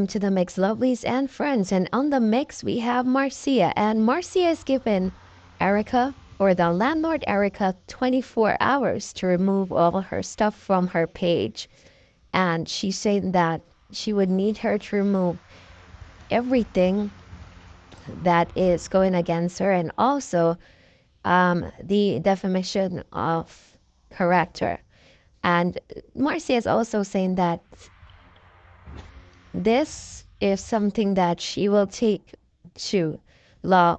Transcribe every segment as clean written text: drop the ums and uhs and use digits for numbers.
welcome to the Mix Lovelies and Friends. And on the mix, we have Marcia. And Marcia has given Erica, or the landlord Erica, 24 hours to remove all her stuff from her page. And she's saying that she would need her to remove everything that is going against her, and also the defamation of character. And Marcia is also saying that this is something that she will take to law,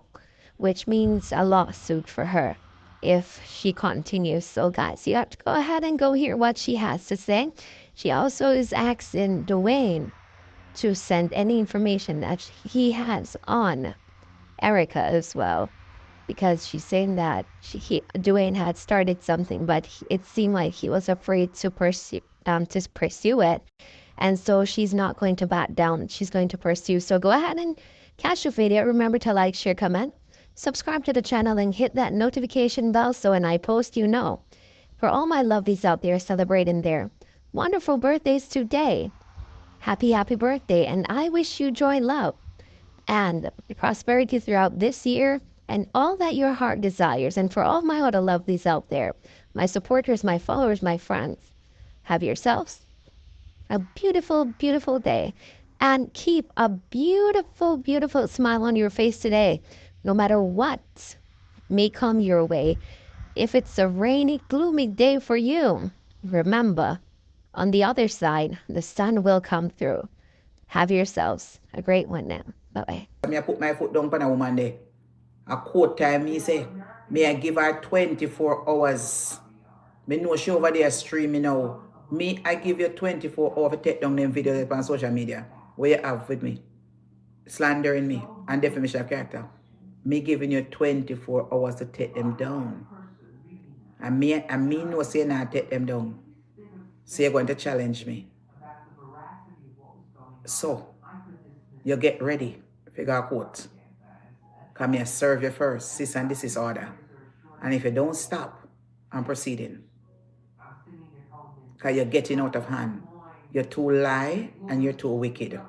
which means a lawsuit for her if she continues. So, guys, you have to go ahead and go hear what she has to say. She also is asking Dwayne to send any information that he has on Erica as well, because she's saying that Dwayne had started something, but it seemed like he was afraid to pursue it. And so she's not going to back down. She's going to pursue. So go ahead and catch the video. Remember to like, share, comment, subscribe to the channel, and hit that notification bell so when I post, you know. For all my lovelies out there celebrating their wonderful birthdays today, happy birthday. And I wish you joy, love, and prosperity throughout this year and all that your heart desires. And for all my other lovelies out there, my supporters, my followers, my friends, have yourselves a beautiful day, and keep a beautiful smile on your face today, no matter what may come your way. If it's a rainy, gloomy day for you, remember, on the other side, the sun will come through. Have yourselves a great one now. Bye-bye. I put my foot down on a woman there. A quote time, me say, may I give her 24 hours. Me know she over there streaming now. Me, I give you 24 hours to take down them videos on social media. What you have with me? Slandering me and defamation of character. Me giving you 24 hours to take them down. And me know say not take them down. So you're going to challenge me. So, you get ready. Figure out quote. Come here, serve you first. Sis and this is order. And if you don't stop, I'm proceeding. Because you're getting out of hand. You're too lie and you're too wicked.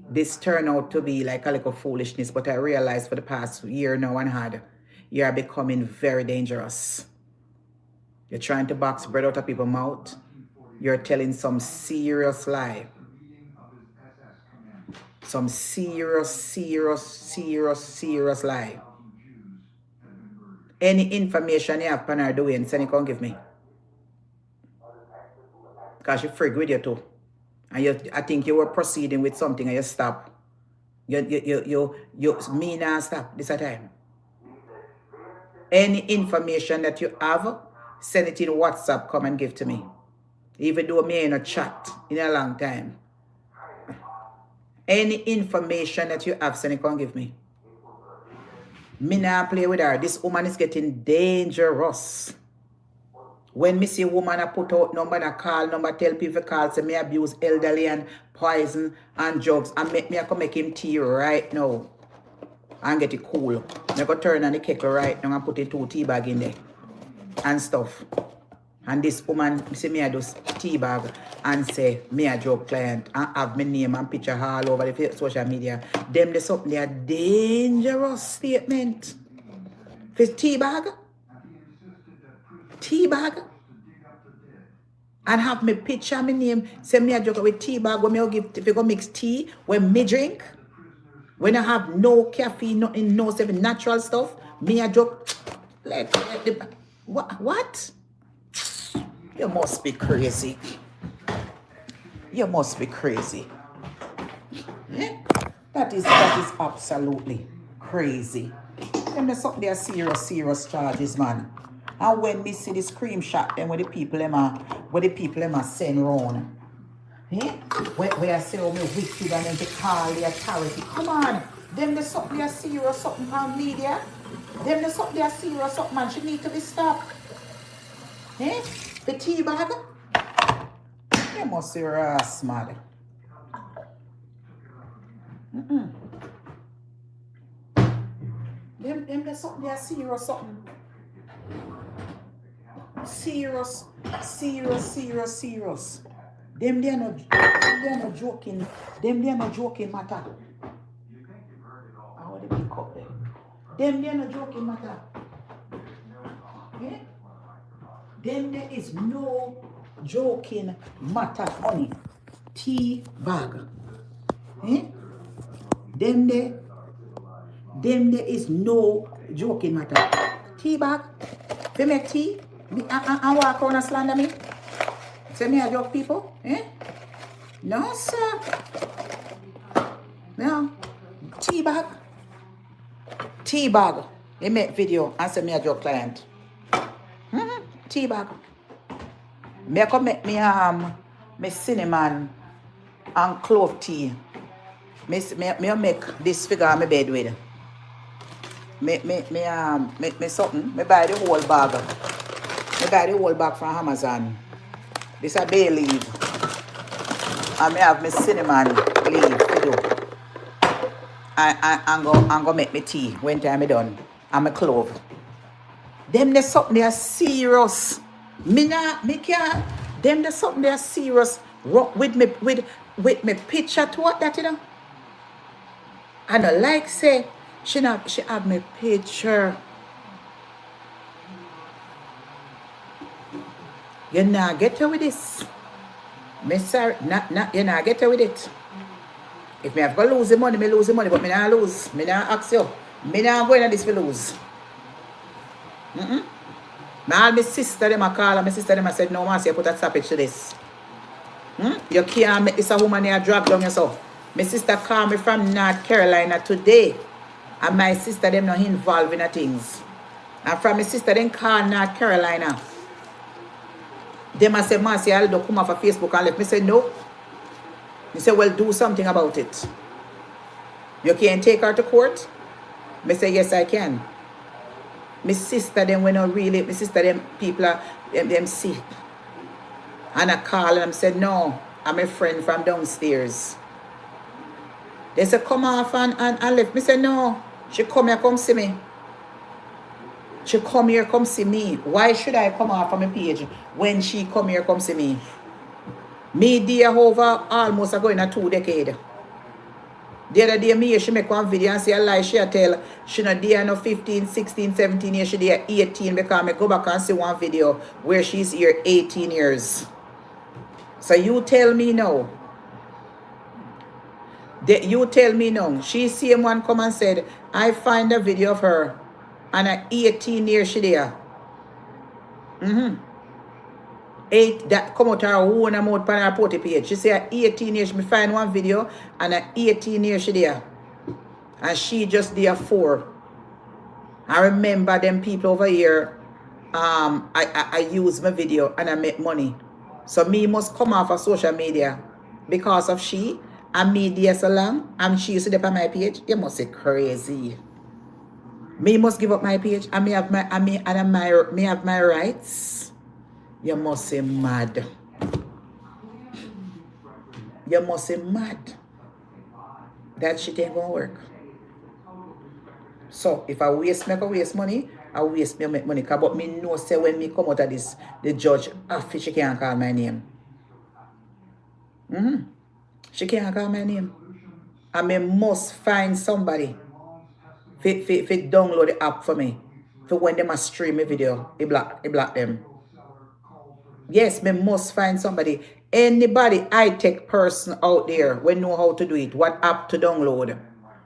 This turned out to be like a little foolishness, but I realized for the past year now and had, you are becoming very dangerous. You're trying to box bread out of people's mouth. You're telling some serious lie. Some serious lie. Any information you have on her doing, send it, come give me. Because she frig with you too. And I think you were proceeding with something and you stop. Me now stop this time. Any information that you have, send it in WhatsApp, come and give to me. Even though me in a chat in a long time. Any information that you have, send it, come give me. Me now play with her. This woman is getting dangerous. When me see a woman I put out number and I call number, tell people call, say me abuse elderly and poison and drugs, and me I come make him tea right now and get it cool. I go turn on the kettle right now and put in 2 tea bag in there and stuff. And this woman, see me I do tea bag and say me a drug client and have my name and picture all over the social media. Them there's something they are dangerous statement. For tea bag. Tea bag, and have me picture my name, say me a joke with tea bag when me give, if you go mix tea when me drink, when I have no caffeine, nothing, no seven natural stuff, me a joke like what? You must be crazy. You must be crazy. Yeah? That is absolutely crazy. Them there's something they are serious charges, man. And when me see the screenshot them where the people them are send round. Eh? Where I say, oh, me wicked and then they call the authority. Come on. Them there's something they are serious something on media. Them there's something they are serious something, man. She need to be stopped. Eh? The tea bag. You must be ass mad. Them there's something they are serious something. Serious. Them they are not joking. Them they are not joking matter. I want to pick up them. Them they are not joking matter. Yeah? Then there is no joking matter honey. Tea bag. Eh? Then there is no joking matter. Tea bag. If you make tea, and walk around and slander me. Say me a joke people. Eh? No, sir. No. Tea bag. Tea bag. You make video and say me a joke client. Tea bag. Me come make me cinnamon and clove tea. Me make this figure on my bed with. Me something. Me buy the whole bag. Me buy the whole bag from Amazon. This a bay leaf. And me have my cinnamon leaf to do. And go make me tea when time me done. And my clove. Them there's something they are serious. Me can't. Them there's something they are serious with me picture to what that you know. And I like say she have me picture. You not get her with this. Me sorry, not you not get her with it. If me have to lose the money, me lose the money, but me not lose. Me not ask you. Me not going to this for lose. My sister them a call and my sister them a said, no, Marcia, put a stoppage to this. You can't make this a woman here drag down yourself. My sister called me from North Carolina today. And my sister them not involved in the things. And from my sister them call North Carolina. Them a say, Marcia, I'll do come off of Facebook and let me say no. Me say, well, do something about it. You can't take her to court? Me say, yes, I can. My sister them when not really, my sister them people are them sick. And I call and I said, no, I'm a friend from downstairs. They said, come off and left. Me say, no, she come here, come see me. She come here, come see me. Why should I come off from my page when she come here, come see me? Me dear over almost going a 2 decades. The other day, she make one video and say a lie. She tell she not there no 15, 16, 17 years. She there 18 because I go back and see one video where she's here 18 years. So you tell me now. You tell me now. She see one come and said, I find a video of her and at 18 years she there. That come out her own amount on her potty page. She say at 18 years, me find one video and at 18 years she there. And she just there 4. I remember them people over here, I use my video and I make money. So me must come off of social media because of she and me there so long and she used to dip on my page. You must say crazy. Me must give up my page and me have my rights. You must say mad. You must say mad. That shit ain't gonna work. So if I waste money, I waste me make money. But me know say when me come out of this, the judge, she can't call my name. She can't call my name. And me must find somebody fit download the app for me. For when they must stream a video, it block them. Yes, me must find somebody. Anybody high-tech person out there will know how to do it. What app to download.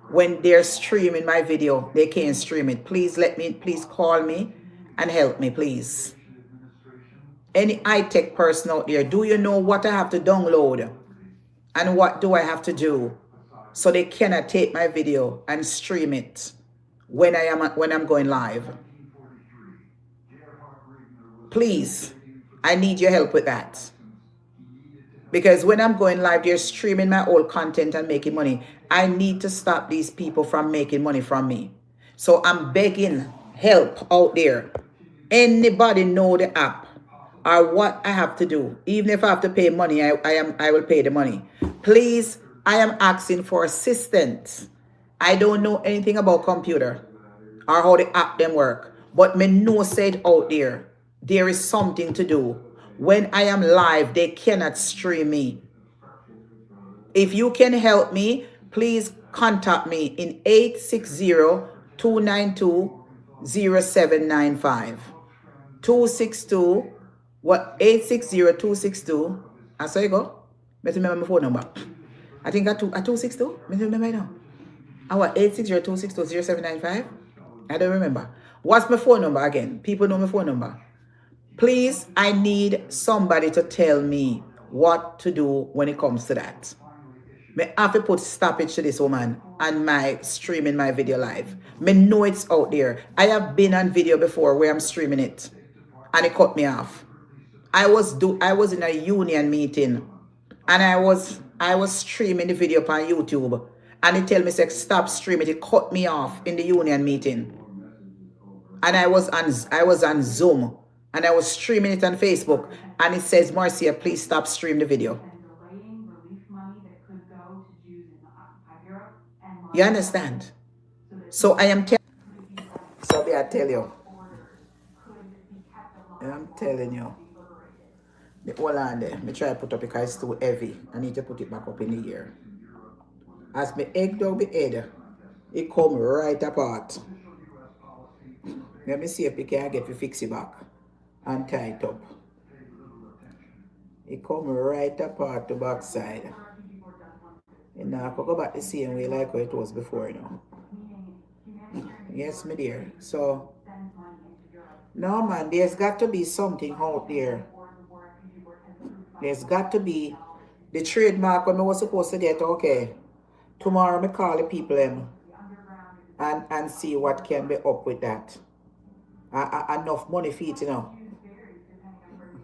When they're streaming my video, they can't stream it. Please call me and help me, please. Any high-tech person out there, do you know what I have to download? And what do I have to do? So they cannot take my video and stream it when I'm going live. Please. I need your help with that. Because when I'm going live, they're streaming my old content and making money. I need to stop these people from making money from me. So I'm begging help out there. Anybody know the app or what I have to do? Even if I have to pay money, I will pay the money. Please, I am asking for assistance. I don't know anything about computer or how the app them work. But me know said out there. There is something to do. When I am live, they cannot stream me. If you can help me, please contact me in 860-292-0795. 262, what, 860-262. I saw you go. Let's remember my phone number. I think I 262. Let's remember now. Our 860-262-0795. I don't remember. What's my phone number again? People know my phone number. Please, I need somebody to tell me what to do when it comes to that. Me have to put stoppage to this woman and my streaming my video live. Me know it's out there. I have been on video before where I'm streaming it and it cut me off. I was in a union meeting and I was streaming the video on YouTube and it tell me say stop streaming. It cut me off in the union meeting. And I was on Zoom and I was streaming it on Facebook and it says, Marcia, please stop streaming the video. You understand? So I am telling you. I'm telling you. Hold on there. Me try to put up because it's too heavy. I need to put it back up in the air. As me egg down the head, it come right apart. Let me see if we can get to fix it back and tie it up. It come right apart the back side. And now I could go back the same way like how it was before, you know. Yes, my dear. So, no man, there's got to be something out there. There's got to be the trademark when I was supposed to get, okay. Tomorrow I call the people and see what can be up with that. Enough money for it, you know.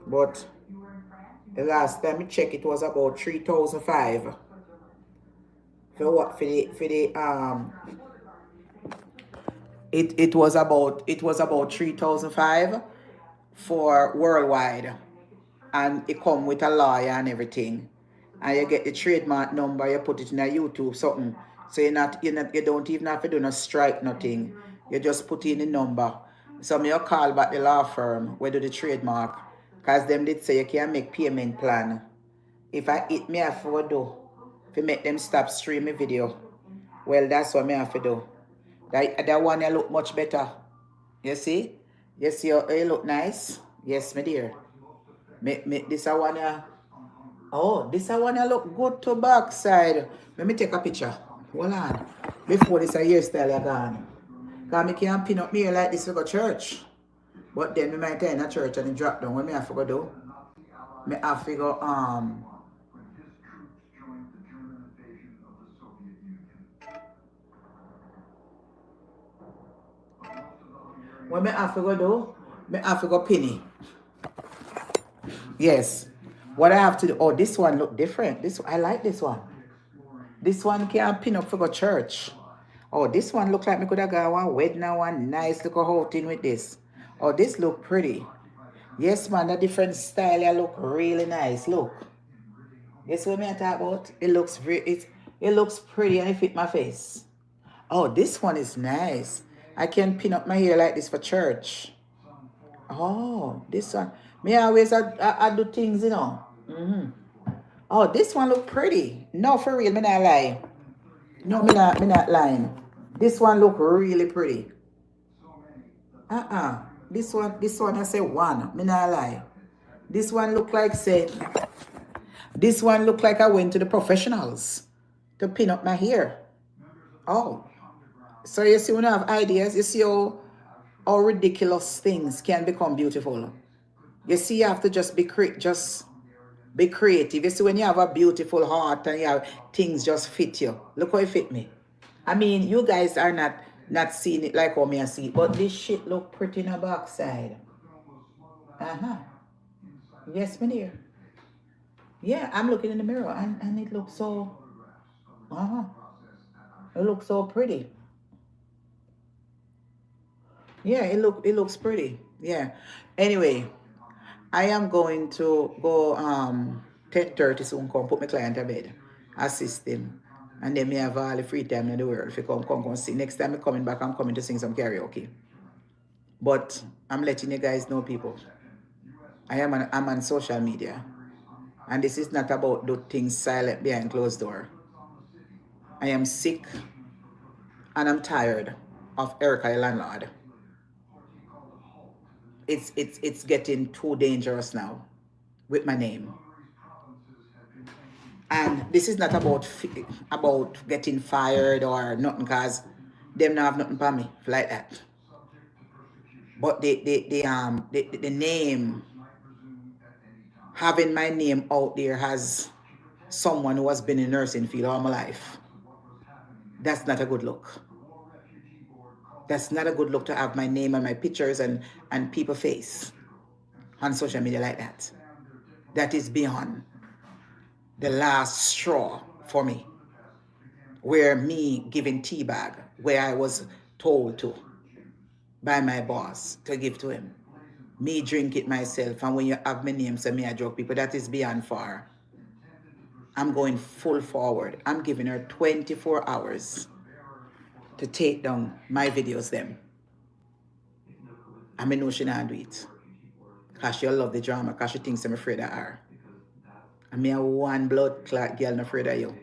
But the last time I checked, it was about 3,500. For what? It was about 3,500 for worldwide, and it come with a lawyer and everything, and you get the trademark number. You put it in a YouTube something, so you don't even have to do no strike nothing. You just put in the number. So you call back the law firm where do the trademark, cause them did say you can make payment plan. If I hit me, I have to do to make them stop streaming video. Well, that's what I have to do. That one you look much better. You see? You see how you look nice? Yes, my dear. This one this one you look good to backside. Let me take a picture. Hold on. Before this hairstyle you gone. Because I can't pin up me like this to go church. But then we might turn a church and drop down. What I have to go do? I have to go what I have to go do? I have to go penny. Yes. What I have to do? Oh, this one look different. I like this one. This one can't pin up for go church. Oh, this one look like me could have got one wedding and one nice little whole thing with this. Oh, this look pretty. Yes, man, a different style. It look really nice. Look. Guess what I talk about? It looks pretty and it fit my face. Oh, this one is nice. I can pin up my hair like this for church. Oh, this one. Me always I do things, you know. Oh, this one look pretty. No, for real, me not lie. No, me not lying. This one look really pretty. This one I say one. Me not lie. This one look like I went to the professionals to pin up my hair. Oh. So you see, when you have ideas, you see how ridiculous things can become beautiful. You see, you have to just be creative. You see, when you have a beautiful heart and you have things just fit you. Look how it fit me. I mean, you guys are not seeing it like how me I see it, but this shit look pretty in the backside. Yes, my dear. Yeah, I'm looking in the mirror and it looks so. It looks so pretty. Yeah, it looks pretty. Yeah. Anyway, I am going to go 10:30 soon. Come put my client to bed, assist him, and then me have all the free time in the world. If you come sing. Next time I'm coming back, I'm coming to sing some karaoke. But I'm letting you guys know, people. I'm on social media. And this is not about do things silent behind closed door. I am sick and I'm tired of Erica Landlawd. It's getting too dangerous now with my name. And this is not about getting fired or nothing, cause them not have nothing for me like that. But the name, having my name out there as someone who has been in nursing field all my life, that's not a good look. That's not a good look to have my name and my pictures and people face on social media like that. That is beyond the last straw for me. Where me giving tea bag, where I was told to by my boss to give to him. Me drink it myself, and when you have my name, say me I drug people, that is beyond far. I'm going full forward. I'm giving her 24 hours to take down my videos them. I know she not do it. Because she love the drama, because she thinks I'm afraid of her. And me a one blood clot girl not afraid of you.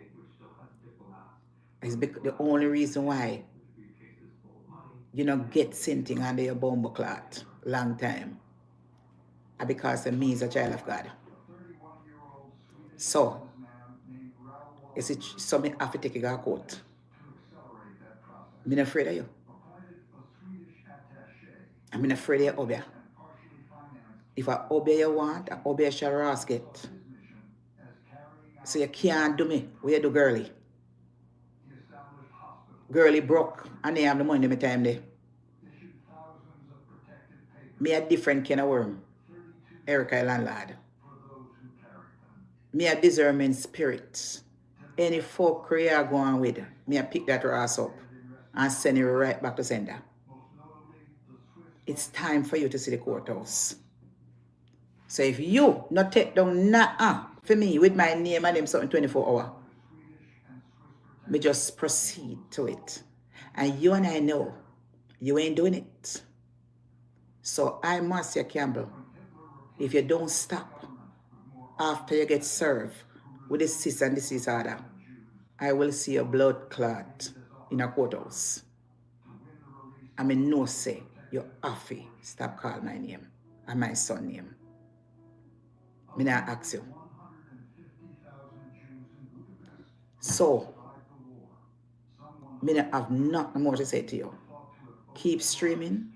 It's the only reason why you know get something under your bumble clot long time. And because of me is a child of God. So, you see, so me have to take a court. I'm not afraid of you. I'm not afraid of Obia. If I obey you want, I obey shall rasket. So you can't do me. What you do, girly? Girly broke, and they have the money in my time there. Me a different kind of worm. Erica Landlawd. Me a discernment spirit. Any folk you are going with, me a pick that ass up and send it right back to sender. It's time for you to see the courthouse. So if you not take down for me with my name and them something 24 hours, me just proceed to it. And you and I know you ain't doing it. So I, Marcia Campbell, if you don't stop after you get served with this cis and this order, I will see a blood clot in a courthouse. I mean, no say you have to stop calling my name and my son name. Me not ask you. So, me not have nothing more to say to you. Keep streaming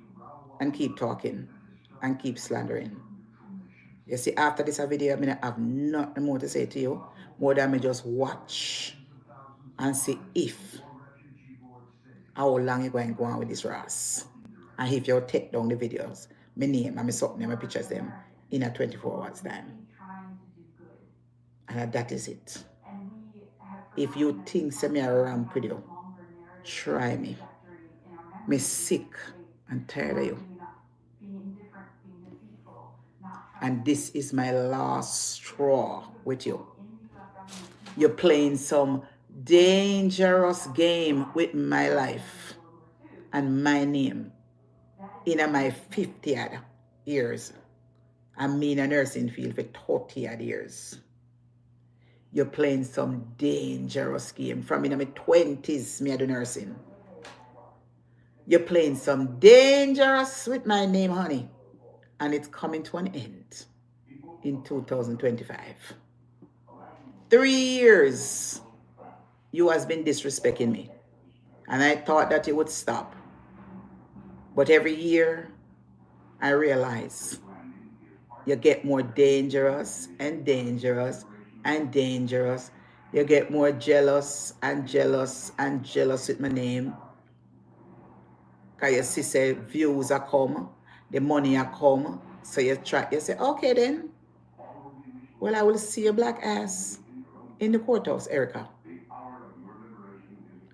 and keep talking and keep slandering. You see, after this video, I have nothing more to say to you, more than me just watch and see if how long you're going to go on with this Ross. And if you take down the videos, my name and my something and my pictures them in a 24 hours time. And that is it. If you think me a ramp with you, try me. Me sick and tired of you. And this is my last straw with you. You're playing some dangerous game with my life and my name in my 50th years. I'm in a nursing field for 30 years. You're playing some dangerous game. From in my 20s, me I do nursing. You're playing some dangerous with my name, honey. And it's coming to an end in 2025. 3 years you has been disrespecting me. And I thought that it would stop. But every year I realize you get more dangerous and dangerous and dangerous. You get more jealous and jealous and jealous with my name. Because you see, say, views are come, the money are come. So you say, okay then. Well, I will see your black ass in the courthouse, Erica.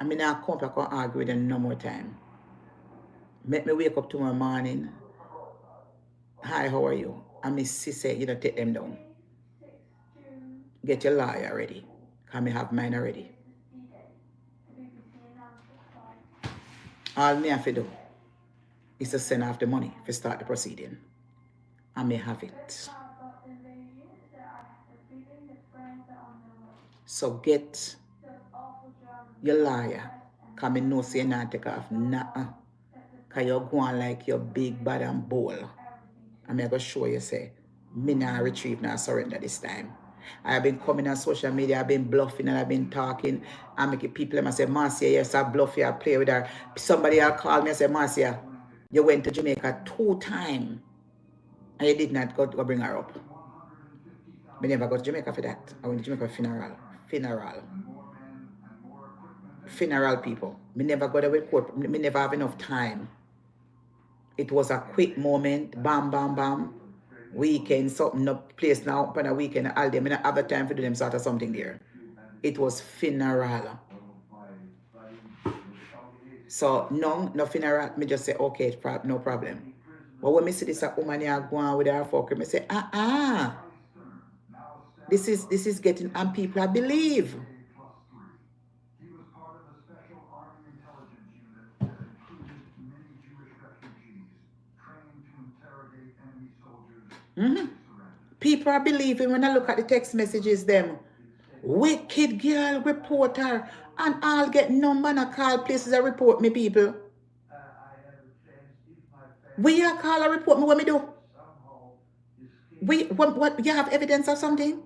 I mean, I'll come back and argue with them no more time. Make me wake up tomorrow morning. Hi, how are you? And Miss say, you know, take them down. Get your lawyer ready. Because I have mine already. All me have to do is to send off the money to start the proceeding. I may have it. So get your lawyer. Because I know say you not take off. Nah. Because you're going like you're big, bad, and bold. I'm going to show you, say, me not retrieve, not surrender this time. I've been coming on social media, I've been bluffing and I've been talking. I make people, I say, Marcia, yes, I bluff you, I play with her. Somebody will call me and say, Marcia, you went to Jamaica 2 times and you did not go bring her up. I never go to Jamaica for that. I went to Jamaica for funeral people. Me never go there with court. Me never have enough time. It was a quick moment, bam, bam, bam. Weekend, something up place now, on a weekend, all day. I don't have the time to do them sort of something there. It was funeral. So, no funeral. Me just say, okay, no problem. But when me see this woman here going with her fucker, me say, this is getting, and people I believe. People are believing when I look at the text messages them. Wicked girl reporter and I'll get number and I call places that report me people. We are call a report me what me do? What you have evidence of something?